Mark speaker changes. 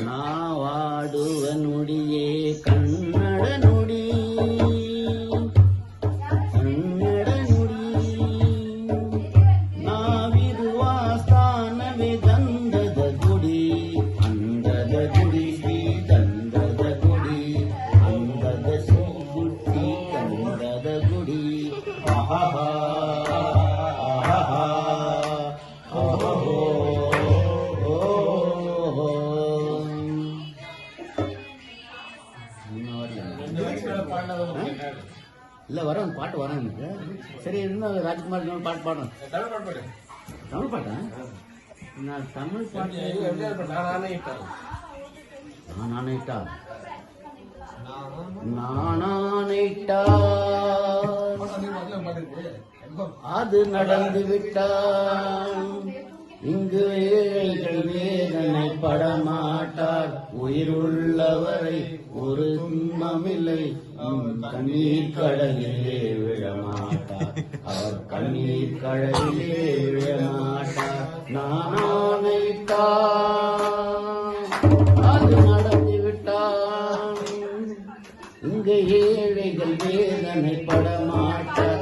Speaker 1: ನಾವಾಡುವ ನುಡಿಯೇ ಕನ್ನಡ ನುಡಿ, ಕನ್ನಡ ನುಡಿ. ನಾವಿರುವ ಸ್ಥಾನವೇ ದಂದದ ಗುಡಿ, ಅಂದದ ಗುಡಿ ಶ್ರೀ ದಂದದ ಗುಡಿ, ಅಂದದ ಶ್ರೀ ಗುಟ್ಟಿ ಗಂಧದ ಗುಡಿ. ಆಹಾ இல்லை வரோம், பாட்டு வரோம் எனக்கு. சரி, இன்னும் ராஜ்குமார் பாட்டு பாடுறோம். தமிழ் பாட்டா? நான் தமிழ் பாட்டு நானானேட்டா நானானேட்டா அது நடந்து விட்டான். இங்கு ஏழைகள் வேதனை படமாட்டார், உயிருள்ளவரை ஒரு துன்பமில்லை. கண்ணீர் கடலிலே விழமாட்டார், அவர் கண்ணீர் கடலிலே விழமாட்டார். நானானைத்தான் அது நடந்து விட்டான். இங்கு ஏழைகள் வேதனை படமாட்டார்,